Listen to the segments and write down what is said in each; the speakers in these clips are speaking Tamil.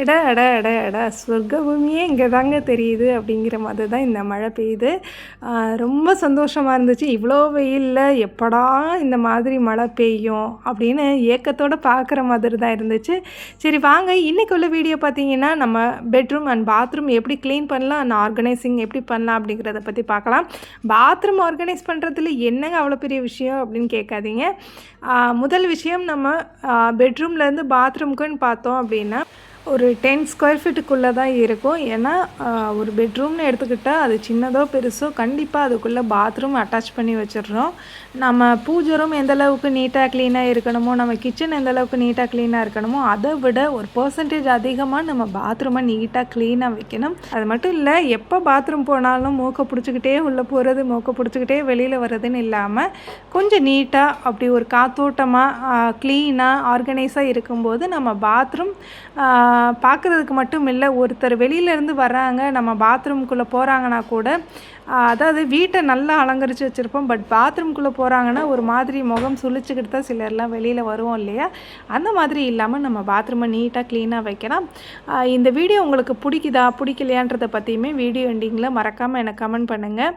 அட அட அட அட சொர்க்க பூமியே இங்கே தாங்க தெரியுது அப்படிங்கிற மாதிரி தான் இந்த மழை பெய்யுது. ரொம்ப சந்தோஷமாக இருந்துச்சு. இவ்வளோ வெயிலில் எப்படா இந்த மாதிரி மழை பெய்யும் அப்படின்னு ஏக்கத்தோடு பார்க்குற மாதிரி தான் இருந்துச்சு. சரி வாங்க, இன்றைக்கி உள்ள வீடியோ பார்த்தீங்கன்னா நம்ம பெட்ரூம் அண்ட் பாத்ரூம் எப்படி க்ளீன் பண்ணலாம் அண்ட் ஆர்கனைசிங் எப்படி பண்ணலாம் அப்படிங்கிறத பற்றி பார்க்கலாம். பாத்ரூம் ஆர்கனைஸ் பண்ணுறதுல என்னங்க அவ்வளோ பெரிய விஷயம் அப்படின்னு கேட்காதீங்க. முதல் விஷயம், நம்ம பெட்ரூம்லேருந்து பாத்ரூம்க்குன்னு பார்த்தோம் அப்படின்னா ஒரு 10 ஸ்கொயர் ஃபீட்டுக்குள்ளே தான் இருக்கும். ஏன்னா ஒரு பெட்ரூம்னு எடுத்துக்கிட்டால் அது சின்னதோ பெருசோ கண்டிப்பாக அதுக்குள்ளே பாத்ரூம் அட்டாச் பண்ணி வச்சிடுறோம். நம்ம பூஜை ரூம் எந்த அளவுக்கு நீட்டாக க்ளீனாக இருக்கணுமோ, நம்ம கிச்சன் எந்த அளவுக்கு நீட்டாக க்ளீனாக இருக்கணுமோ, அதை விட ஒரு பர்சன்டேஜ் அதிகமாக நம்ம பாத்ரூமை நீட்டாக க்ளீனாக வைக்கணும். அது மட்டும் இல்லை, எப்போ பாத்ரூம் போனாலும் மூக்கை பிடிச்சிக்கிட்டே உள்ளே போகிறது, மூக்கை பிடிச்சிக்கிட்டே வெளியில் வர்றதுன்னு இல்லாமல் கொஞ்சம் நீட்டாக அப்படி ஒரு காத்தோட்டமாக க்ளீனாக ஆர்கனைஸாக இருக்கும்போது நம்ம பாத்ரூம் பார்க்குறதுக்கு மட்டும் இல்லை, ஒருத்தர் வெளியிலேருந்து வர்றாங்க நம்ம பாத்ரூம்குள்ளே போகிறாங்கன்னா கூட, அதாவது வீட்டை நல்லா அலங்கரித்து வச்சுருப்போம், பட் பாத்ரூம்குள்ளே போகிறாங்கன்னா ஒரு மாதிரி முகம் சுழிச்சுக்கிட்டு தான் சிலர்லாம் வெளியில் வருவோம் இல்லையா? அந்த மாதிரி இல்லாமல் நம்ம பாத்ரூமை நீட்டாக க்ளீனாக வைக்கலாம். இந்த வீடியோ உங்களுக்கு பிடிக்குதா பிடிக்கலையான்றதை பற்றியுமே வீடியோ எண்டிங்கில் மறக்காமல் எனக்கு கமெண்ட் பண்ணுங்கள்.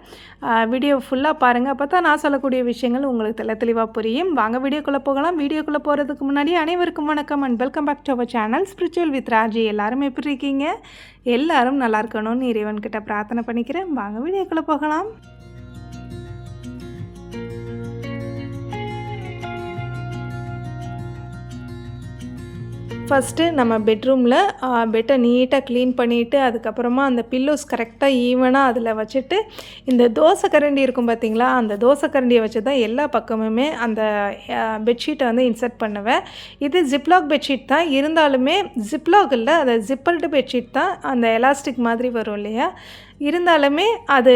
வீடியோ ஃபுல்லாக பாருங்கள், அப்போ தான் நான் சொல்லக்கூடிய விஷயங்கள் உங்களுக்கு தெளிவாக புரியும். வாங்க வீடியோக்குள்ளே போகலாம். வீடியோக்குள்ளே போகிறதுக்கு முன்னாடி அனைவருக்கும் வணக்கம் and welcome back to our channel spiritual with Raji. எல்லாரும் எப்படி இருக்கீங்க? எல்லாரும் நல்லா இருக்கணும்னு இறைவன்கிட்ட பிரார்த்தனை பண்ணிக்கிறேன். வாங்க வீடியோக்குள்ளே போகலாம். ஃபஸ்ட்டு நம்ம பெட்ரூமில் பெட்டை நீட்டாக க்ளீன் பண்ணிவிட்டு அதுக்கப்புறமா அந்த பில்லோஸ் கரெக்டாக ஈவனாக அதில் வச்சுட்டு, இந்த தோசை கரண்டி இருக்கும் பார்த்திங்களா, அந்த தோசை கரண்டியை வச்சு தான் எல்லா பக்கமுமே அந்த பெட்ஷீட்டை வந்து இன்சர்ட் பண்ணுவேன். இது ஜிப்லாக் பெட்ஷீட் தான், இருந்தாலுமே ஜிப்லாக் இல்லை, அது ஜிப்பல்டு பெட்ஷீட் தான். அந்த எலாஸ்டிக் மாதிரி வரும் இல்லையா, இருந்தாலுமே அது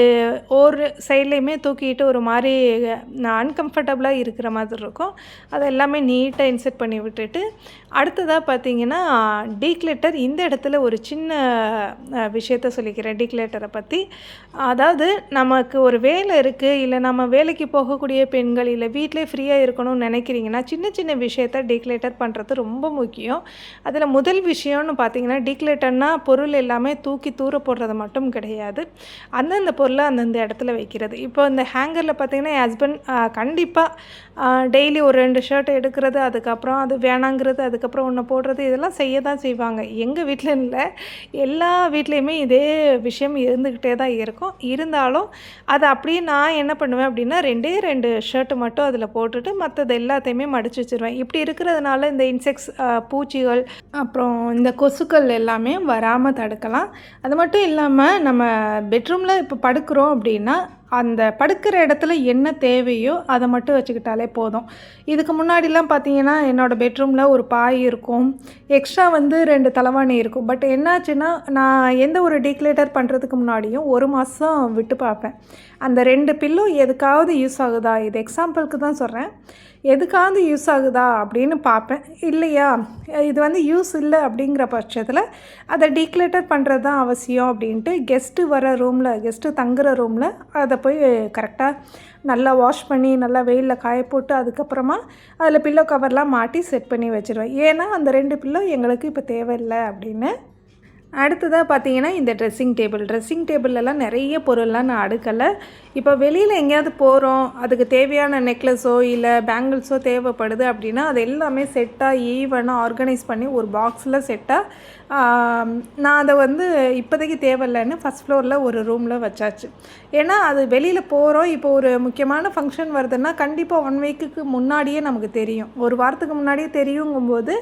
ஒரு சைட்லேயுமே தூக்கிட்டு ஒரு மாதிரி அன்கம்ஃபர்டபுளாக இருக்கிற மாதிரி இருக்கும். அதை எல்லாமே நீட்டாக இன்சர்ட் பண்ணி விட்டுட்டு, அடுத்ததாக பார்த்திங்கன்னா டீக்ளட்டர். இந்த இடத்துல ஒரு சின்ன விஷயத்த சொல்லிக்கிறேன் டீக்ளட்டரை பற்றி. அதாவது நமக்கு ஒரு வேலை இருக்குது, இல்லை நம்ம வேலைக்கு போகக்கூடிய பெண்கள், இல்லை வீட்டிலே ஃப்ரீயாக இருக்கணும்னு நினைக்கிறீங்கன்னா சின்ன சின்ன விஷயத்த டீக்ளட்டர் பண்ணுறது ரொம்ப முக்கியம். அதில் முதல் விஷயம்னு பார்த்திங்கன்னா, டீக்ளட்டர்னால் பொருள் எல்லாமே தூக்கி தூர போடுறது மட்டும் கிடையாது, அந்தந்த பொருளை அந்தந்த இடத்துல வைக்கிறது. இப்போ இந்த ஹேங்கரில் பார்த்திங்கன்னா என் ஹஸ்பண்ட் கண்டிப்பாக டெய்லி ஒரு 2 ஷர்ட் எடுக்கிறது, அதுக்கப்புறம் அது வேணாங்கிறது, அதுக்கப்புறம் ஒன்று போடுறது, இதெல்லாம் செய்ய தான் செய்வாங்க. எங்கள் வீட்டில் இல்லை, எல்லா வீட்லேயுமே இதே விஷயம் இருந்துக்கிட்டே தான் இருக்கும். இருந்தாலும் அதை அப்படியே நான் என்ன பண்ணுவேன் அப்படின்னா, 2 ஷர்ட்டு மட்டும் அதில் போட்டுட்டு மற்றது எல்லாத்தையுமே மடித்து வச்சுருவேன். இப்படி இருக்கிறதுனால இந்த இன்செக்ட்ஸ், பூச்சிகள், அப்புறம் இந்த கொசுக்கள் எல்லாமே வராமல் தடுக்கலாம். அது மட்டும் இல்லாமல் நம்ம பெட்ரூமில் இப்போ படுக்கிறோம் அப்படின்னா அந்த படுக்கிற இடத்துல என்ன தேவையோ அதை மட்டும் வச்சுக்கிட்டாலே போதும். இதுக்கு முன்னாடிலாம் பார்த்தீங்கன்னா என்னோடய பெட்ரூமில் ஒரு பாய் இருக்கும், எக்ஸ்ட்ரா வந்து 2 தலைவாணி இருக்கும். பட் என்னாச்சுன்னா, நான் எந்த ஒரு டீக்ளேட்டர் பண்ணுறதுக்கு முன்னாடியும் 1 மாதம் விட்டு பார்ப்பேன், அந்த 2 பில்லோ எதுக்காவது யூஸ் ஆகுதா, இது எக்ஸாம்பிளுக்கு தான் சொல்கிறேன், எதுக்காவது யூஸ் ஆகுதா அப்படின்னு பார்ப்பேன். இல்லையா, இது வந்து யூஸ் இல்லை அப்படிங்கிற பட்சத்தில் அதை டீக்ளேட்டர் பண்ணுறது தான் அவசியம் அப்படின்ட்டு கெஸ்ட்டு வர ரூமில், கெஸ்ட்டு தங்குற ரூமில் அதை போய் கரெக்டாக நல்லா வாஷ் பண்ணி நல்லா வெயிலில் காய போட்டு அதுக்கப்புறமா அதில் பில்லோ கவர்லாம் மாட்டி செட் பண்ணி வச்சுருவேன். ஏன்னா அந்த 2 பில்லோ எங்களுக்கு இப்போ தேவையில்லை அப்படின்னு. அடுத்ததாக பார்த்தீங்கன்னா இந்த ட்ரெஸ்ஸிங் டேபிள்லலாம் நிறைய பொருள்லாம் நான் அடுக்கலை. இப்போ வெளியில் எங்கேயாவது போகிறோம், அதுக்கு தேவையான நெக்லஸோ இல்லை பேங்கிள்ஸோ தேவைப்படுது அப்படின்னா அது எல்லாமே செட்டாக ஈவனாக ஆர்கனைஸ் பண்ணி ஒரு பாக்ஸில் செட்டாக நான் அதை வந்து இப்போதைக்கு தேவையில்லைன்னு ஃபஸ்ட் ஃப்ளோரில் ஒரு ரூமில் வச்சாச்சு. ஏன்னா அது வெளியில் போகிறோம், இப்போ ஒரு முக்கியமான ஃபங்க்ஷன் வருதுன்னா கண்டிப்பாக 1 வீக்குக்கு முன்னாடியே நமக்கு தெரியும், ஒரு வாரத்துக்கு முன்னாடியே தெரியுங்கும்போது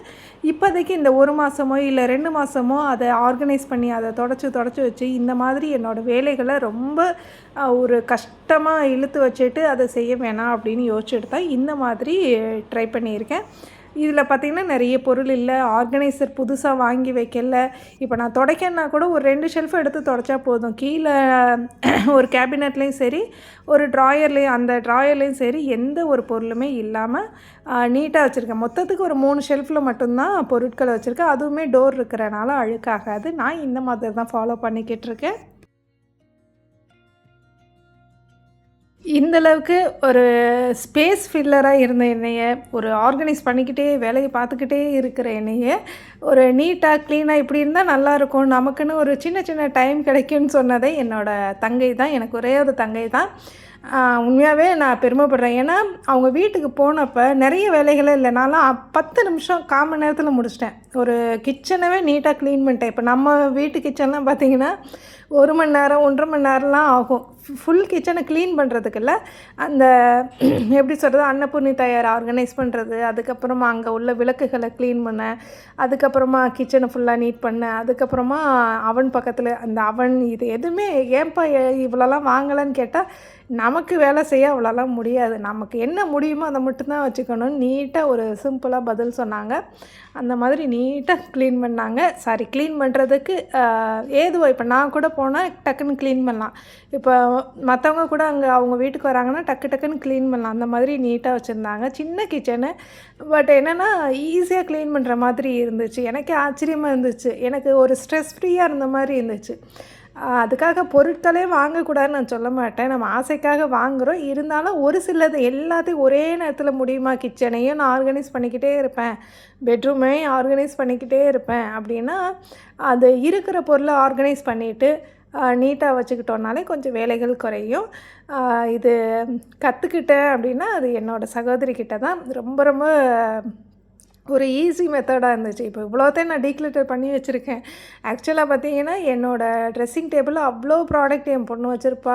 இப்போதைக்கு இந்த 1 மாதமோ இல்லை 2 மாதமோ அதை ஆர்கனைஸ் பண்ணி அதை தொடச்சி வச்சு இந்த மாதிரி என்னோடய வேலைகளை ரொம்ப ஒரு கஷ்டமாக இழுத்து வச்சுட்டு அதை செய்ய வேணாம் அப்படின்னு யோசிச்சுட்டு தான் இந்த மாதிரி ட்ரை பண்ணியிருக்கேன். இதில் பார்த்திங்கன்னா நிறைய பொருள் இல்லை, ஆர்கனைசர் புதுசாக வாங்கி வைக்கல. இப்போ நான் துடைக்கன்னா கூட ஒரு 2 ஷெல்ஃப் எடுத்து துடைச்சா போதும். கீழே ஒரு கேபினெட்லேயும் சரி, ஒரு ட்ராயர்லேயும், அந்த ட்ராயர்லேயும் சரி எந்த ஒரு பொருளுமே இல்லாமல் நீட்டாக வச்சுருக்கேன். மொத்தத்துக்கு ஒரு 3 ஷெல்ஃபில் மட்டும்தான் பொருட்களை வச்சுருக்கேன். அதுவுமே டோர் இருக்கிறனால அழுக்காகாது. நான் இந்த மாதிரி தான் ஃபாலோ பண்ணிக்கிட்டு இருக்கேன். இந்தளவுக்கு ஒரு ஸ்பேஸ் ஃபில்லராக இருந்த என்னைய, ஒரு ஆர்கனைஸ் பண்ணிக்கிட்டே வேலையை பார்த்துக்கிட்டே இருக்கிற என்னைய ஒரு நீட்டாக க்ளீனாக இப்படி இருந்தால் நல்லாயிருக்கும், நமக்குன்னு ஒரு சின்ன சின்ன டைம் கிடைக்கும்னு சொன்னதே என்னோடய தங்கை தான். எனக்கு ஒரே ஒரு தங்கை தான். உண்மையாகவே நான் பெருமைப்படுறேன். ஏன்னா அவங்க வீட்டுக்கு போனப்போ நிறைய வேலைகளே இல்லை. நான்லாம் 10 நிமிஷம் 1/4 மணி நேரத்தில் முடிச்சிட்டேன். ஒரு கிச்சனவே நீட்டாக க்ளீன் பண்ணிட்டேன். இப்போ நம்ம வீட்டு கிச்சன்லாம் பார்த்திங்கன்னா 1 மணி நேரம் 1.5 மணி நேரம்லாம் ஆகும் ஃபுல் கிச்சனை க்ளீன் பண்ணுறதுக்குள்ள. அந்த எப்படி சொல்கிறது, அன்னபூர்ணி தயார் ஆர்கனைஸ் பண்ணுறது, அதுக்கப்புறமா அங்கே உள்ள விளக்குகளை க்ளீன் பண்ண, அதுக்கப்புறமா கிச்சனை ஃபுல்லாக நீட் பண்ண, அதுக்கப்புறமா அவன் பக்கத்தில் அந்த அவன், இது எதுவுமே ஏன்பா இவ்வளோலாம் வாங்கலைன்னு கேட்டால் நமக்கு வேலை செய்ய அவ்வளோலாம் முடியாது, நமக்கு என்ன முடியுமோ அதை மட்டும்தான் வச்சுக்கணும்னு நீட்டாக ஒரு சிம்பிளாக பதில் சொன்னாங்க. அந்த மாதிரி நீட்டாக க்ளீன் பண்ணாங்க. சாரி, க்ளீன் பண்ணுறதுக்கு ஏதுவோ இப்போ நான் கூட போனால் டக்குன்னு க்ளீன் பண்ணலாம். இப்போ மற்றவங்க கூட அங்கே அவங்க வீட்டுக்கு வராங்கன்னா டக்குன்னு க்ளீன் பண்ணலாம். அந்த மாதிரி நீட்டாக வச்சுருந்தாங்க. சின்ன கிச்சனு, பட் என்னென்னா ஈஸியாக க்ளீன் பண்ணுற மாதிரி இருந்துச்சு. எனக்கே ஆச்சரியமாக இருந்துச்சு. எனக்கு ஒரு ஸ்ட்ரெஸ் ஃப்ரீயாக இருந்த மாதிரி இருந்துச்சு. அதுக்காக பொருட்களே வாங்கக்கூடாதுன்னு நான் சொல்ல மாட்டேன். நம்ம ஆசைக்காக வாங்குகிறோம். இருந்தாலும் ஒரு சிலது எல்லாத்தையும் ஒரே நேரத்தில் முடியுமா, கிச்சனையும் நான் ஆர்கனைஸ் பண்ணிக்கிட்டே இருப்பேன், பெட்ரூமையும் ஆர்கனைஸ் பண்ணிக்கிட்டே இருப்பேன் அப்படின்னா, அது இருக்கிற பொருளை ஆர்கனைஸ் பண்ணிவிட்டு நீட்டாக வச்சுக்கிட்டோன்னாலே கொஞ்சம் வேலைகள் குறையும். இது கற்றுக்கிட்டேன் அப்படின்னா அது என்னோடய சகோதரிக்கிட்ட தான். ரொம்ப ரொம்ப ஒரு ஈஸி மெத்தடாக இருந்துச்சு. இப்போ இவ்வளோத்தையும் நான் டீக்ளட்டர் பண்ணி வச்சுருக்கேன். ஆக்சுவலாக பார்த்தீங்கன்னா என்னோடய ட்ரெஸ்ஸிங் டேபிளில் அவ்வளோ ப்ராடக்ட் என் பொண்ணு வச்சுருப்பா.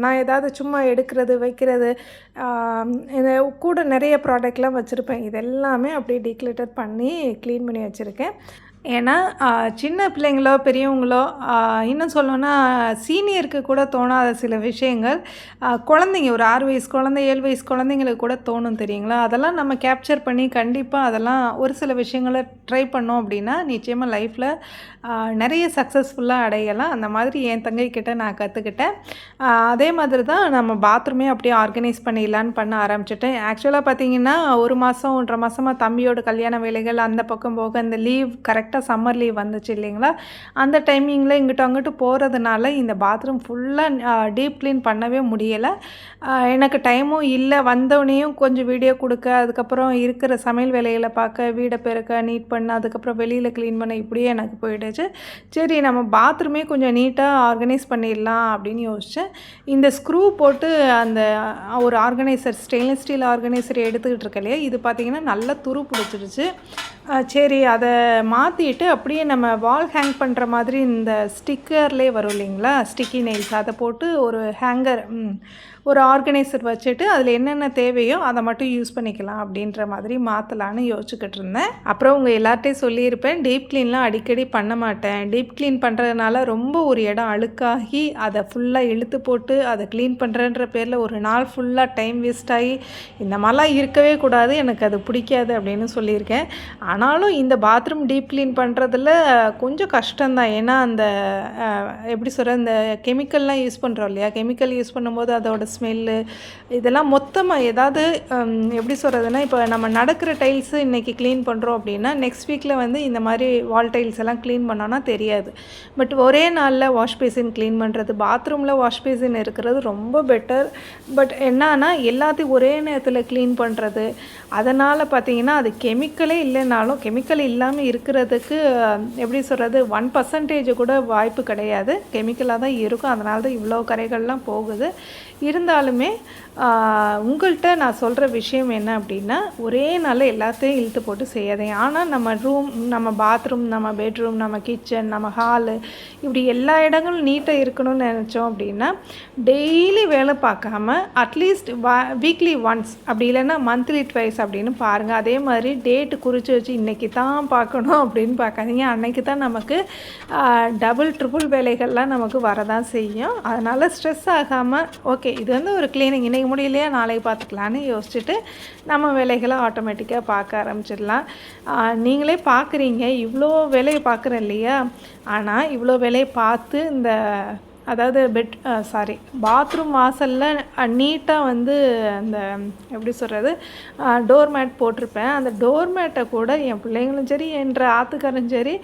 நான் ஏதாவது சும்மா எடுக்கிறது வைக்கிறது கூட நிறைய ப்ராடக்ட்லாம் வச்சுருப்பேன். இதெல்லாமே அப்படியே டீக்ளட்டர் பண்ணி க்ளீன் பண்ணி வச்சுருக்கேன். ஏன்னா சின்ன பிள்ளைங்களோ பெரியவங்களோ இன்னும் சொல்லணுன்னா சீனியருக்கு கூட தோணாத சில விஷயங்கள் குழந்தைங்க, ஒரு 6 வயசு குழந்தை 7 வயசு குழந்தைங்களுக்கு கூட தோணும் தெரியுங்களா. அதெல்லாம் நம்ம கேப்சர் பண்ணி கண்டிப்பாக அதெல்லாம் ஒரு சில விஷயங்களை ட்ரை பண்ணோம் அப்படின்னா நிச்சயமாக லைஃப்பில் நிறைய சக்ஸஸ்ஃபுல்லாக அடையலாம். அந்த மாதிரி என் தங்கைக்கிட்ட நான் கற்றுக்கிட்டேன். அதே மாதிரி தான் நம்ம பாத்ரூமே அப்படியே ஆர்கனைஸ் பண்ணிடலான்னு பண்ண ஆரம்பிச்சிட்டேன். ஆக்சுவலாக பார்த்திங்கன்னா 1 மாதம் 1.5 மாதமாக தம்பியோட கல்யாண வேலைகள் அந்த பக்கம் போக, இந்த லீவ் கரெக்டாக சம்மர் லீவ் வந்துச்சு இல்லைங்களா, அந்த டைமிங்கில் இங்கிட்ட அங்கிட்டு போகிறதுனால இந்த பாத்ரூம் ஃபுல்லாக டீப் க்ளீன் பண்ணவே முடியலை. எனக்கு டைமும் இல்லை. வந்தோடனையும் கொஞ்சம் வீடியோ கொடுக்க, அதுக்கப்புறம் இருக்கிற சமையல் வேலைகளை பார்க்க, வீடை பெருக்க, நீட் பண்ண, அதுக்கப்புறம் வெளியில் க்ளீன் பண்ண, இப்படியே எனக்கு போயிடுச்சு. சரி, நம்ம பாத்ரூமே கொஞ்சம் நீட்டாக ஆர்கனைஸ் பண்ணிடலாம் அப்படின்னு யோசித்தேன். இந்த ஸ்க்ரூ போட்டு அந்த ஒரு ஆர்கனைசர், ஸ்டெயின்லெஸ் ஸ்டீல் ஆர்கனைசர் எடுத்துக்கிட்டு இருக்க இல்லையா, இது பார்த்திங்கன்னா நல்லா துரு பிடிச்சிருச்சு. சரி, அதை மாற்றிட்டு அப்படியே நம்ம வால் ஹேங் பண்ணுற மாதிரி இந்த ஸ்டிக்கர்லேயே வரும் இல்லைங்களா, ஸ்டிக்கி நெயில்ஸ், அதை போட்டு ஒரு ஹேங்கர், ஒரு ஆர்கனைசர் வச்சுட்டு அதில் என்னென்ன தேவையோ அதை மட்டும் யூஸ் பண்ணிக்கலாம் அப்படின்ற மாதிரி மாற்றலான்னு யோசிச்சுக்கிட்டு இருந்தேன். அப்புறம் உங்கள் எல்லார்ட்டையும் சொல்லியிருப்பேன், டீப் க்ளீன்லாம் அடிக்கடி பண்ண மாட்டேன். டீப் க்ளீன் பண்ணுறதுனால ரொம்ப ஒரு இடம் அழுக்காகி அதை ஃபுல்லாக இழுத்து போட்டு அதை க்ளீன் பண்ணுறன்ற பேரில் ஒரு நாள் ஃபுல்லாக டைம் வேஸ்ட் ஆகி இந்த மாதிரிலாம் இருக்கவே கூடாது, எனக்கு அது பிடிக்காது அப்படின்னு சொல்லியிருக்கேன். ஆனாலும் இந்த பாத்ரூம் டீப் க்ளீன் பண்ணுறதுல கொஞ்சம் கஷ்டம்தான். ஏன்னா அந்த எப்படி சொல்கிற, இந்த கெமிக்கல்லாம் யூஸ் பண்ணுறோம் இல்லையா, கெமிக்கல் யூஸ் பண்ணும்போது அதோட ஸ்மெல்லு இதெல்லாம் மொத்தமாக ஏதாவது எப்படி சொல்கிறதுனா, இப்போ நம்ம நடக்கிற டைல்ஸு இன்றைக்கி க்ளீன் பண்ணுறோம் அப்படின்னா நெக்ஸ்ட் வீக்கில் வந்து இந்த மாதிரி வால் டைல்ஸ் எல்லாம் க்ளீன் பண்ணோன்னா தெரியாது. பட் ஒரே நாளில் வாஷ் பேசின் க்ளீன் பண்ணுறது, பாத்ரூமில் வாஷ் பேசின் இருக்கிறது ரொம்ப பெட்டர். பட் என்னன்னா எல்லாத்தையும் ஒரே நேரத்தில் க்ளீன் பண்ணுறது, அதனால் பார்த்திங்கன்னா அது கெமிக்கலே இல்லைனாலும், கெமிக்கல் இல்லாமல் இருக்கிறதுக்கு எப்படி சொல்கிறது 1% கூட வாய்ப்பு கிடையாது, கெமிக்கலாக தான் இருக்கும். அதனால தான் இவ்வளோ கரைகள்லாம் போகுது. இருந்தாலுமே உங்கள்கிட்ட நான் சொல்கிற விஷயம் என்ன அப்படின்னா, ஒரே நாளில் எல்லாத்தையும் இழுத்து போட்டு செய்யாதீங்க. ஆனால் நம்ம ரூம், நம்ம பாத்ரூம், நம்ம பெட்ரூம், நம்ம கிச்சன், நம்ம ஹாலு, இப்படி எல்லா இடங்களும் நீட்டாக இருக்கணும்னு நினச்சோம் அப்படின்னா டெய்லி வேலை பார்க்காம அட்லீஸ்ட் வீக்லி ஒன்ஸ், அப்படி இல்லைன்னா மந்த்லி ட்வைஸ் அப்படின்னு பாருங்கள். அதே மாதிரி டேட்டு குறித்து வச்சு இன்றைக்கி தான் பார்க்கணும் அப்படின்னு பார்க்காதீங்க. அன்றைக்கி தான் நமக்கு டபுள் ட்ரிபிள் வேலைகள்லாம் நமக்கு வரதான் செய்யும். அதனால் ஸ்ட்ரெஸ் ஆகாமல், ஓகே இது வந்து ஒரு க்ளீனிங், இன்றைக்கி இன்றைக்கி முடியலையா நாளைக்கு பார்த்துக்கலான்னு யோசிச்சுட்டு நம்ம வேலைகளை ஆட்டோமேட்டிக்காக பார்க்க ஆரம்பிச்சிடலாம். நீங்களே பார்க்குறீங்க, இவ்வளோ வேலையை பார்க்குறேன் இல்லையா? ஆனால் இவ்வளோ வேலையை பார்த்து இந்த அதாவது பாத்ரூம் வாசலில் நீட்டாக வந்து அந்த எப்படி சொல்கிறது டோர் மேட் போட்டிருப்பேன். அந்த டோர் மேட்டை கூட என் பிள்ளைங்களும் சரி என்ற ஆத்துக்காரும் சரி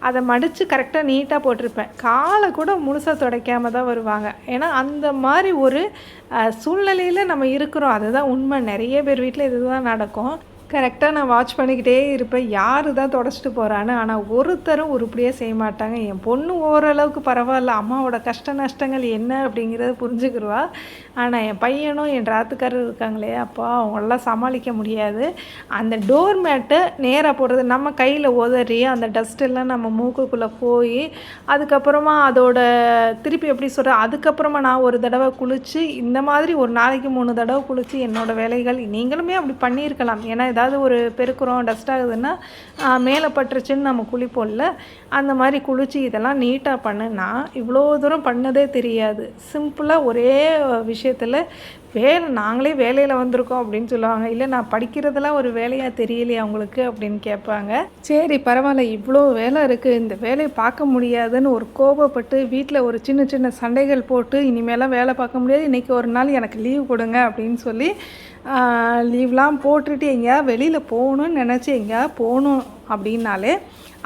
அதை மடித்து கரெக்டாக நீட்டாக போட்டிருப்பேன். காலை கூட முழுசாக துடைக்காம தான் வருவாங்க. ஏன்னா அந்த மாதிரி ஒரு சூழ்நிலையில் நம்ம இருக்கிறோம். அதுதான் உண்மை. நிறைய பேர் வீட்டில் இதுதான் நடக்கும். கரெக்டாக நான் வாட்ச் பண்ணிக்கிட்டே இருப்பேன், யார் தான் தொடச்சிட்டு போகிறான்னு. ஆனால் ஒருத்தரும் உருப்படியாக செய்ய மாட்டாங்க. என் பொண்ணு ஓரளவுக்கு பரவாயில்ல, அம்மாவோட கஷ்ட நஷ்டங்கள் என்ன அப்படிங்கிறத புரிஞ்சுக்கிடுவா. ஆனால் என் பையனும் என் ராத்துக்காரர் இருக்காங்களே, அப்பா அவங்களெல்லாம் சமாளிக்க முடியாது. அந்த டோர் மேட்டை நேராக போடுறது, நம்ம கையில் உதறி அந்த டஸ்ட்டெல்லாம் நம்ம மூக்குக்குள்ளே போய் அதுக்கப்புறமா அதோட திருப்பி எப்படி சொல்கிற, அதுக்கப்புறமா நான் ஒரு தடவை குளித்து இந்த மாதிரி ஒரு நாளைக்கு 3 தடவை குளித்து என்னோடய வேலைகள் நீங்களுமே அப்படி பண்ணியிருக்கலாம். ஏன்னா ஏதாவது ஒரு பெருக்குறோம் டஸ்ட் ஆகுதுன்னா மேலே பட்டுருச்சுன்னு நம்ம குளிப்போம்ல, அந்த மாதிரி குளித்து இதெல்லாம் நீட்டாக பண்ணுன்னா இவ்வளோ தூரம் பண்ணதே தெரியாது. சிம்பிளாக ஒரே விஷயத்தில் நாங்களே வேலையில் வந்திருக்கோம் அப்படின்னு சொல்லுவாங்க. இல்லை நான் படிக்கிறதெல்லாம் ஒரு வேலையாக தெரியலையா அவங்களுக்கு அப்படின்னு கேட்பாங்க. சரி பரவாயில்ல, இவ்வளோ வேலை இருக்குது, இந்த வேலையை பார்க்க முடியாதுன்னு ஒரு கோபப்பட்டு வீட்டில் ஒரு சின்ன சின்ன சண்டைகள் போட்டு இனிமேலாம் வேலை பார்க்க முடியாது, இன்றைக்கி ஒரு நாள் எனக்கு லீவ் கொடுங்க அப்படின்னு சொல்லி லீவ்லாம் போட்டுட்டு எங்கேயாவது வெளியில் போகணுன்னு நினச்சி எங்கேயாவது போகணும் அப்படின்னாலே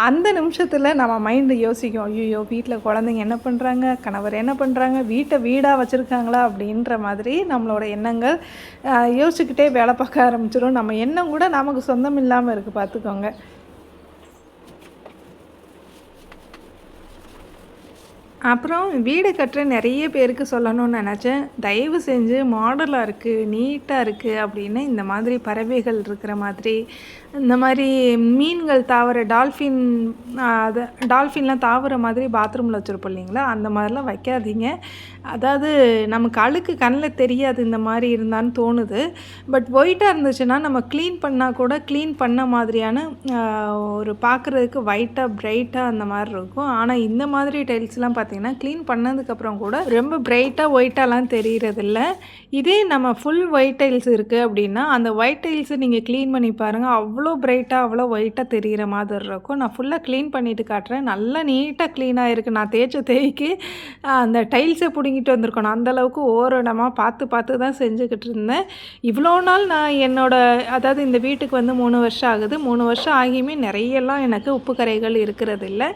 அந்த நிமிஷத்தில் நம்ம மைண்டு யோசிக்கும், ஐயோ வீட்டில் குழந்தைங்க என்ன பண்ணுறாங்க, கணவர் என்ன பண்ணுறாங்க, வீடாக வச்சுருக்காங்களா அப்படின்ற மாதிரி நம்மளோட எண்ணங்கள் யோசிச்சுக்கிட்டே வேலை பார்க்க ஆரம்பிச்சிடும். நம்ம எண்ணம் கூட நமக்கு சொந்தம் இல்லாமல் இருக்குது பார்த்துக்கோங்க. அப்புறம் வீடு கட்டுற நிறைய பேருக்கு சொல்லணும்னு நினச்சேன். தயவு செஞ்சு மாடலாக இருக்குது, நீட்டாக இருக்குது அப்படின்னு இந்த மாதிரி பறவைகள் இருக்கிற மாதிரி, இந்த மாதிரி மீன்கள் தாவர டால்ஃபின்லாம் தாவர மாதிரி பாத்ரூமில் வச்சுருப்போம் இல்லைங்களா, அந்த மாதிரிலாம் வைக்காதீங்க. அதாவது நமக்கு அழுக்கு கண்ணில் தெரியாது இந்த மாதிரி இருந்தான்னு தோணுது. பட் ஒயிட்டாக இருந்துச்சுன்னா நம்ம க்ளீன் பண்ணால் கூட க்ளீன் பண்ண மாதிரியான ஒரு பார்க்குறதுக்கு ஒயிட்டாக பிரைட்டாக அந்த மாதிரி இருக்கும். ஆனால் இந்த மாதிரி டைல்ஸ்லாம் பார்த்திங்கன்னா க்ளீன் பண்ணதுக்கப்புறம் கூட ரொம்ப பிரைட்டாக ஒயிட்டாலாம் தெரிகிறதில்ல. இதே நம்ம ஃபுல் ஒயிட் டைல்ஸ் இருக்குது அப்படின்னா அந்த ஒயிட் டைல்ஸை நீங்கள் க்ளீன் பண்ணி பாருங்கள், அவ்வளோ பிரைட்டாக அவ்வளோ ஒயிட்டாக தெரிகிற மாதிரி இருக்கும். நான் ஃபுல்லாக க்ளீன் பண்ணிவிட்டு காட்டுறேன். நல்லா நீட்டாக க்ளீனாக இருக்குது. நான் தேய்க்கு அந்த டைல்ஸை பிடிங்கிட்டு வந்திருக்கணும். அந்தளவுக்கு ஓரிடமாக பார்த்து தான் செஞ்சுக்கிட்டு இருந்தேன். இவ்வளோ நாள் நான் அதாவது இந்த வீட்டுக்கு வந்து 3 வருஷம் ஆகுது. 3 வருஷம் ஆகியுமே நிறையெல்லாம் எனக்கு உப்பு கரைகள் இருக்கிறது இல்லை.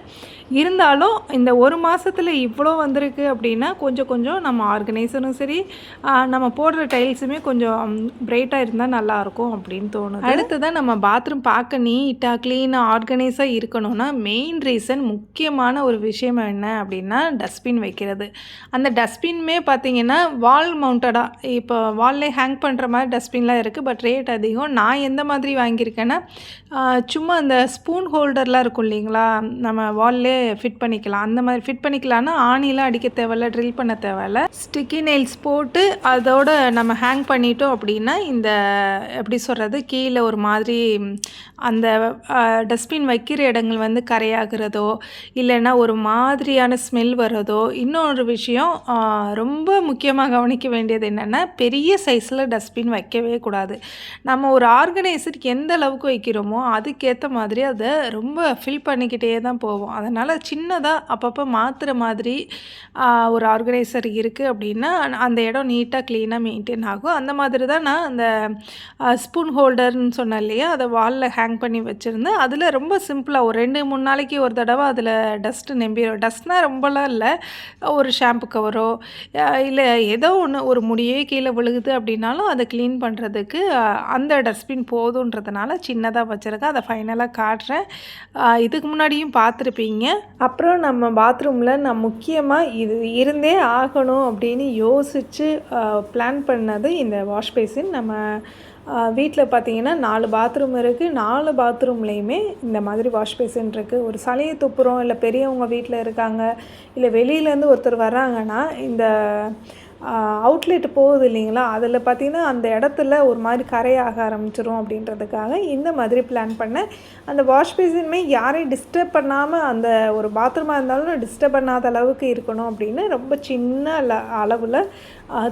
இருந்தாலும் இந்த 1 மாதத்தில் இவ்வளோ வந்திருக்கு அப்படின்னா கொஞ்சம் நம்ம ஆர்கனைசரும் சரி நம்ம போடுற டைல்ஸுமே கொஞ்சம் பிரைட்டாக இருந்தால் நல்லாயிருக்கும் அப்படின்னு தோணுது. அடுத்ததான் நம்ம பாத்ரூம் பார்க்க நீட்டாக க்ளீனாக ஆர்கனைஸாக இருக்கணும்னா மெயின் ரீசன், முக்கியமான ஒரு விஷயம் என்ன அப்படின்னா டஸ்ட்பின் வைக்கிறது. அந்த டஸ்ட்பின்மே பார்த்திங்கன்னா வால் மவுண்டடாக இப்போ வால்லே ஹேங் பண்ணுற மாதிரி டஸ்ட்பின்லாம் இருக்குது. பட் ரேட் அதிகம். நான் எந்த மாதிரி வாங்கியிருக்கேன்னா சும்மா அந்த ஸ்பூன் ஹோல்டர்லாம் இருக்கும் இல்லைங்களா, நம்ம வால்லே ஃபிட் பண்ணிக்கலாம். அந்த மாதிரி ஃபிட் பண்ணிக்கலான்னா ஆணிலாம் அடிக்க தேவையில்ல, ட்ரில் பண்ண தேவையில்ல. ஸ்டிக்கி நெயில்ஸ் போட்டு அதோட நம்ம ஹேங் பண்ணிட்டோம் அப்படின்னா இந்த எப்படி சொல்கிறது கீழே ஒரு மாதிரி அந்த டஸ்ட்பின் வைக்கிற இடங்கள் வந்து கரையாகிறதோ இல்லைன்னா ஒரு மாதிரியான ஸ்மெல் வர்றதோ. இன்னொரு விஷயம் ரொம்ப முக்கியமாக கவனிக்க வேண்டியது என்னென்னா, பெரிய சைஸில் டஸ்ட்பின் வைக்கவே கூடாது. நம்ம ஒரு ஆர்கனைசருக்கு எந்த அளவுக்கு வைக்கிறோமோ அதுக்கேற்ற மாதிரி அதை ரொம்ப ஃபில் பண்ணிக்கிட்டே தான் போவோம். அதனால் சின்னதாக அப்பப்போ மாற்றுற மாதிரி ஒரு ஆர்கனைசர் இருக்குது அப்படின்னா அந்த இடம் நீட்டாக க்ளீனாக மெயின்டைன் ஆகும். அந்த மாதிரி தான் நான் அந்த ஸ்பூன் ஹோல்டர்னு சொன்னேன் இல்லையா, அதை வாலில் ஹேங் பண்ணி வச்சுருந்தேன். அதில் ரொம்ப சிம்பிளாக ஒரு 2-3 நாளைக்கு ஒரு தடவை அதில் டஸ்ட்டு நம்பிடும். டஸ்ட்னால் ரொம்பலாம் இல்லை, ஒரு ஷாம்பு கவரோ இல்லை ஏதோ ஒன்று ஒரு முடியே கீழே விழுகுது அப்படின்னாலும் அதை க்ளீன் பண்ணுறதுக்கு அந்த டஸ்ட்பின் போதுன்றதுனால சின்னதாக வச்சுருக்கேன். அதை ஃபைனலாக காட்டுறேன். இதுக்கு முன்னாடியும் பார்த்துருப்பீங்க. அப்புறம் நம்ம பாத்ரூமில் நான் முக்கியமாக இது இருந்தே ஆகணும் அப்படின்னு யோசித்து பிளான் பண்ணது இந்த வாஷ் பேசின். நம்ம வீட்டில் பார்த்தீங்கன்னா 4 பாத்ரூம் இருக்குது. 4 பாத்ரூம்லேயுமே இந்த மாதிரி வாஷ் பேசின் இருக்குது. ஒரு சளியை துப்புறோம், இல்லை பெரியவங்க வீட்டில் இருக்காங்க, இல்லை வெளியிலேருந்து ஒருத்தர் வர்றாங்கன்னா இந்த அவுட்லெட் போகுது இல்லைங்களா, அதில் பார்த்திங்கன்னா அந்த இடத்துல ஒரு மாதிரி கரையாக ஆரம்பிச்சிரும் அப்படின்றதுக்காக இந்த மாதிரி பிளான் பண்ணேன். அந்த வாஷ் பேசினுமே யாரையும் டிஸ்டர்ப் பண்ணாமல், அந்த ஒரு பாத்ரூமாக இருந்தாலும் டிஸ்டர்ப் பண்ணாத அளவுக்கு இருக்கணும் அப்படின்னு ரொம்ப சின்ன அளவில்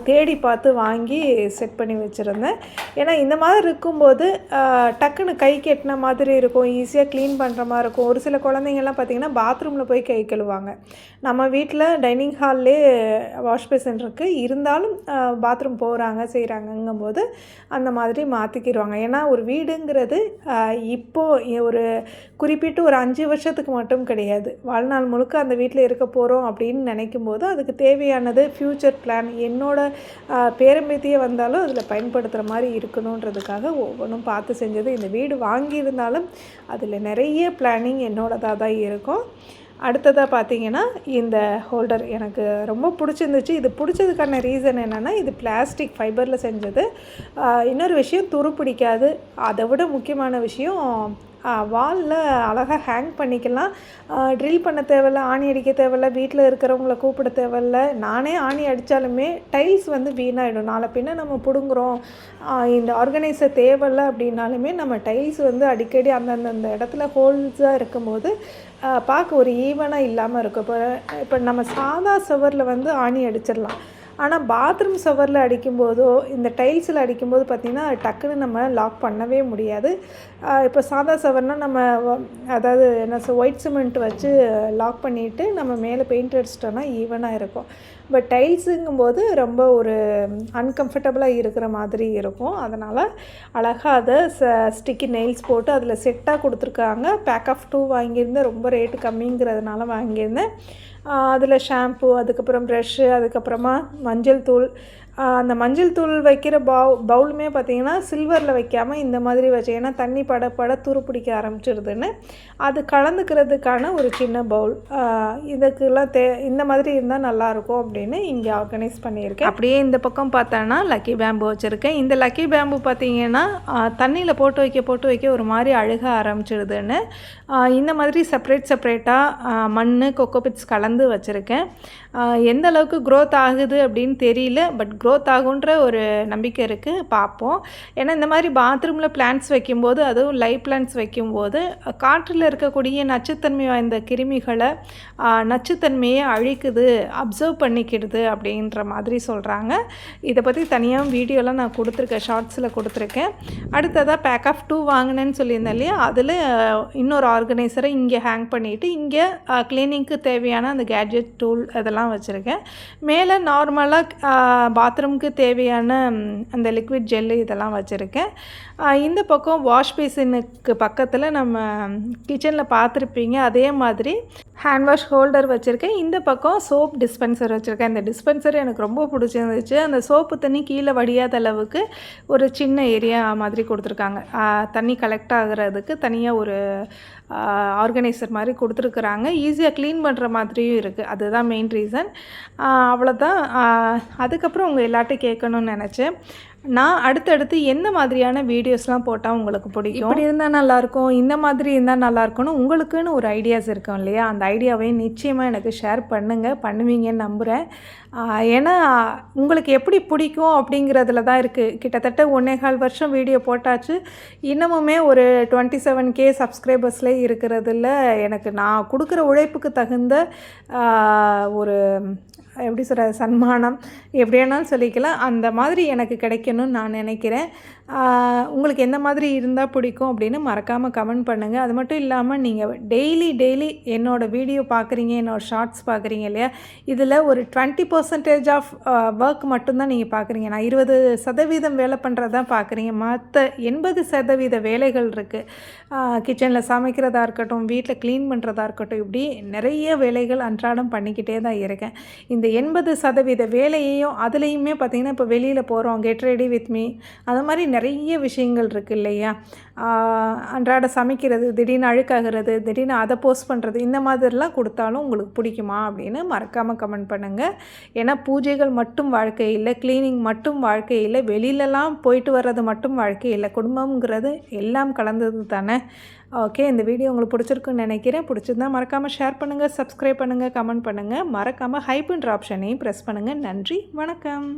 தேடி பார்த்து வாங்கி செட் பண்ணி வச்சுருந்தேன். ஏன்னா இந்த மாதிரி இருக்கும்போது டக்குன்னு கைக்கு எட்டின மாதிரி இருக்கும், ஈஸியாக க்ளீன் பண்ணுற மாதிரி இருக்கும். ஒரு சில குழந்தைங்கள்லாம் பார்த்திங்கன்னா பாத்ரூமில் போய் கை கழுவாங்க. நம்ம வீட்டில் டைனிங் ஹால்லே வாஷ் பேசின் இருக்குது, இருந்தாலும் பாத்ரூம் போகிறாங்க செய்கிறாங்கங்கும்போது அந்த மாதிரி மாற்றிக்கிடுவாங்க. ஏன்னா ஒரு வீடுங்கிறது இப்போது ஒரு குறிப்பிட்டு ஒரு 5 வருஷத்துக்கு மட்டும் கிடையாது, வாழ்நாள் முழுக்க அந்த வீட்டில் இருக்க போகிறோம் அப்படின்னு நினைக்கும்போது அதுக்கு தேவையானது ஃப்யூச்சர் பிளான், என்னோடய பேரம்பேத்தியே வந்தாலும் அதில் பயன்படுத்துகிற மாதிரி இருக்கணுன்றதுக்காக ஒவ்வொன்றும் பார்த்து செஞ்சது. இந்த வீடு வாங்கியிருந்தாலும் அதில் நிறைய பிளானிங் என்னோடதாக தான் இருக்கும். அடுத்ததாக பார்த்திங்கன்னா இந்த ஹோல்டர் எனக்கு ரொம்ப பிடிச்சிருந்துச்சு. இது பிடிச்சதுக்கான ரீசன் என்னென்னா, இது பிளாஸ்டிக் ஃபைபரில் செஞ்சது. இன்னொரு விஷயம், துரு பிடிக்காது. அதை விட முக்கியமான விஷயம், வாலில் அழகாக ஹேங் பண்ணிக்கலாம். ட்ரில் பண்ண தேவையில்ல, ஆணி அடிக்க தேவையில்ல, வீட்டில் இருக்கிறவங்கள கூப்பிட தேவையில்ல. நானே ஆணி அடித்தாலுமே டைல்ஸ் வந்து வீணாகிடும். நாளை பின்ன நம்ம பிடுங்குறோம், இந்த ஆர்கனைசர் தேவையில்ல அப்படின்னாலுமே நம்ம டைல்ஸ் வந்து அடிக்கடி அந்தந்த இடத்துல ஹோல்ஸாக இருக்கும்போது பார்க்க ஒரு ஈவனாக இல்லாமல் இருக்கும். இப்போ நம்ம சாதா சுவரில் வந்து ஆணி அடிச்சிடலாம், ஆனால் பாத்ரூம் சுவரில் அடிக்கும்போதோ இந்த டைல்ஸில் அடிக்கும்போது பார்த்திங்கன்னா டக்குன்னு நம்ம லாக் பண்ணவே முடியாது. இப்போ சாதா சுவர்னால் நம்ம அதாவது என்ன ஒயிட் சிமெண்ட் வச்சு லாக் பண்ணிவிட்டு நம்ம மேலே பெயிண்ட் அடிச்சிட்டோன்னா ஈவனாக இருக்கும். பட் டைல்ஸுங்கும்போது ரொம்ப ஒரு அன்கம்ஃபர்டபுளாக இருக்கிற மாதிரி இருக்கும். அதனால் அழகாக அதை ஸ்டிக்கி நெயில்ஸ் போட்டு அதில் செட்டாக கொடுத்துருக்காங்க. பேக் ஆஃப் 2 வாங்கியிருந்தேன், ரொம்ப ரேட்டு கம்மிங்கிறதுனால வாங்கியிருந்தேன். அதில் ஷாம்பு, அதுக்கப்புறம் ப்ரஷ்ஷு, அதுக்கப்புறமா மஞ்சள் தூள். அந்த மஞ்சள் தூள் வைக்கிற பவுலுமே பார்த்திங்கன்னா சில்வரில் வைக்காமல் இந்த மாதிரி வச்சு, ஏன்னா தண்ணி பட துரு பிடிக்க ஆரம்பிச்சிடுதுன்னு அது கலந்துக்கிறதுக்கான ஒரு சின்ன பவுல். இதுக்கெல்லாம் இந்த மாதிரி இருந்தால் நல்லாயிருக்கும் அப்படின்னு இங்கே ஆர்கனைஸ் பண்ணியிருக்கேன். அப்படியே இந்த பக்கம் பார்த்தோன்னா லக்கி பேம்பு வச்சுருக்கேன். இந்த லக்கி பேம்பு பார்த்திங்கன்னா தண்ணியில் போட்டு வைக்க ஒரு மாதிரி அழுக ஆரம்பிச்சிடுதுன்னு இந்த மாதிரி செப்ரேட்டாக மண், கொக்கோபிட்ஸ் கலந்து வச்சுருக்கேன். எந்த அளவுக்கு க்ரோத் ஆகுது அப்படின்னு தெரியல, பட் க்ரோத் ஆகுன்ற ஒரு நம்பிக்கை இருக்குது, பார்ப்போம். ஏன்னா இந்த மாதிரி பாத்ரூமில் பிளான்ட்ஸ் வைக்கும்போது, அதுவும் லைவ் பிளான்ட்ஸ் வைக்கும்போது காற்றில் இருக்கக்கூடிய நச்சுத்தன்மை வாய்ந்த கிருமிகளை நச்சுத்தன்மையை அழிக்குது, அப்சர்வ் பண்ணிக்கிடுது அப்படின்ற மாதிரி சொல்கிறாங்க. இதை பற்றி தனியாக வீடியோலாம் நான் கொடுத்துருக்கேன், ஷார்ட்ஸில் கொடுத்துருக்கேன். அடுத்ததாக பேக் ஆஃப் 2 வாங்கினேன்னு சொல்லியிருந்தேன் இல்லையா, அதில் இன்னொரு ஆர்கனைசரை இங்கே ஹேங் பண்ணிவிட்டு இங்கே க்ளீனிங்க்கு தேவையான அந்த கேட்ஜெட் டூல் அதெல்லாம் வச்சுருக்கேன். மேலே நார்மலாக பாத்ரூமுக்கு தேவையான அந்த லிக்விட் ஜெல்லு இதெல்லாம் வச்சுருக்கேன். இந்த பக்கம் வாஷ் பேசினுக்கு பக்கத்தில் நம்ம கிச்சனில் பார்த்துருப்பீங்க, அதே மாதிரி ஹேண்ட் வாஷ் ஹோல்டர் வச்சுருக்கேன். இந்த பக்கம் சோப் டிஸ்பென்சர் வச்சுருக்கேன். இந்த டிஸ்பென்சர் எனக்கு ரொம்ப பிடிச்சிருந்துச்சு. அந்த சோப்பு தண்ணி கீழே வடியாத அளவுக்கு ஒரு சின்ன ஏரியா மாதிரி கொடுத்துருக்காங்க. தண்ணி கலெக்ட் ஆகிறதுக்கு தனியாக ஒரு ஆர்கனைசர் மாதிரி கொடுத்துருக்குறாங்க. ஈஸியாக க்ளீன் பண்ணுற மாதிரியும் இருக்குது. அதுதான் மெயின் ரீசன். அவ்வளோதான். அதுக்கப்புறம் உங்கள் எல்லாட்டையும் கேட்கணும்னு நினச்சேன், நான் அடுத்தடுத்து எந்த மாதிரியான வீடியோஸ்லாம் போட்டால் உங்களுக்கு பிடிக்கும், இப்படி இருந்தால் நல்லாயிருக்கும், இந்த மாதிரி இருந்தால் நல்லாயிருக்கும்னு உங்களுக்குன்னு ஒரு ஐடியாஸ் இருக்கும் இல்லையா, அந்த ஐடியாவை நிச்சயமாக எனக்கு ஷேர் பண்ணுவீங்கன்னு நம்புகிறேன். ஏன்னா உங்களுக்கு எப்படி பிடிக்கும் அப்படிங்கிறதுல தான் இருக்குது. கிட்டத்தட்ட 1.25 வருஷம் வீடியோ போட்டாச்சு, இன்னமுமே ஒரு 27K சப்ஸ்கிரைபர்ஸ்லேயே இருக்கிறதுல எனக்கு நான் கொடுக்குற உழைப்புக்கு தகுந்த ஒரு எப்படி சொல்கிற சன்மானம் எப்படி வேணாலும் சொல்லிக்கலாம், அந்த மாதிரி எனக்கு கிடைக்கணும்னு நான் நினைக்கிறேன். உங்களுக்கு எந்த மாதிரி இருந்தால் பிடிக்கும் அப்படின்னு மறக்காமல் கமெண்ட் பண்ணுங்கள். அது மட்டும் இல்லாமல் நீங்கள் டெய்லி என்னோடய வீடியோ பார்க்குறீங்க, என்னோடய ஷார்ட்ஸ் பார்க்குறீங்க இல்லையா, இதில் ஒரு 20% ஆஃப் ஒர்க் மட்டும்தான் நீங்கள் பார்க்குறீங்க. நான் 20% வேலை பண்ணுறதான் பார்க்குறீங்க. மற்ற 80% வேலைகள் இருக்குது. கிச்சனில் சமைக்கிறதா இருக்கட்டும், வீட்டில் க்ளீன் பண்ணுறதா இருக்கட்டும், இப்படி நிறைய வேலைகள் அன்றாடம் பண்ணிக்கிட்டே தான் இருக்கேன். இந்த 80% வேலையையும் அதுலேயுமே பார்த்திங்கன்னா இப்போ வெளியில் போகிறோம், கெட் ரெடி வித் மீ, அது மாதிரி நிறைய விஷயங்கள் இருக்குது இல்லையா. அன்றாட சமைக்கிறது, திடீர்னு அழுக்காகிறது, திடீர்னு அதை போஸ்ட் பண்ணுறது, இந்த மாதிரிலாம் கொடுத்தாலும் உங்களுக்கு பிடிக்குமா அப்படின்னு மறக்காமல் கமெண்ட் பண்ணுங்கள். ஏன்னா பூஜைகள் மட்டும் வாழ்க்கை இல்லை, க்ளீனிங் மட்டும் வாழ்க்கை இல்லை, வெளியிலலாம் போயிட்டு வர்றது மட்டும் வாழ்க்கை இல்லை, குடும்பங்கிறது எல்லாம் கலந்தது தானே. ஓகே, இந்த வீடியோ உங்களுக்கு பிடிச்சிருக்குன்னு நினைக்கிறேன். பிடிச்சிருந்தால் மறக்காமல் ஷேர் பண்ணுங்கள், சப்ஸ்கிரைப் பண்ணுங்கள், கமெண்ட் பண்ணுங்கள், மறக்காமல் ஹைப்ன்ற ஆப்ஷனையும் ப்ரெஸ் பண்ணுங்கள். நன்றி, வணக்கம்.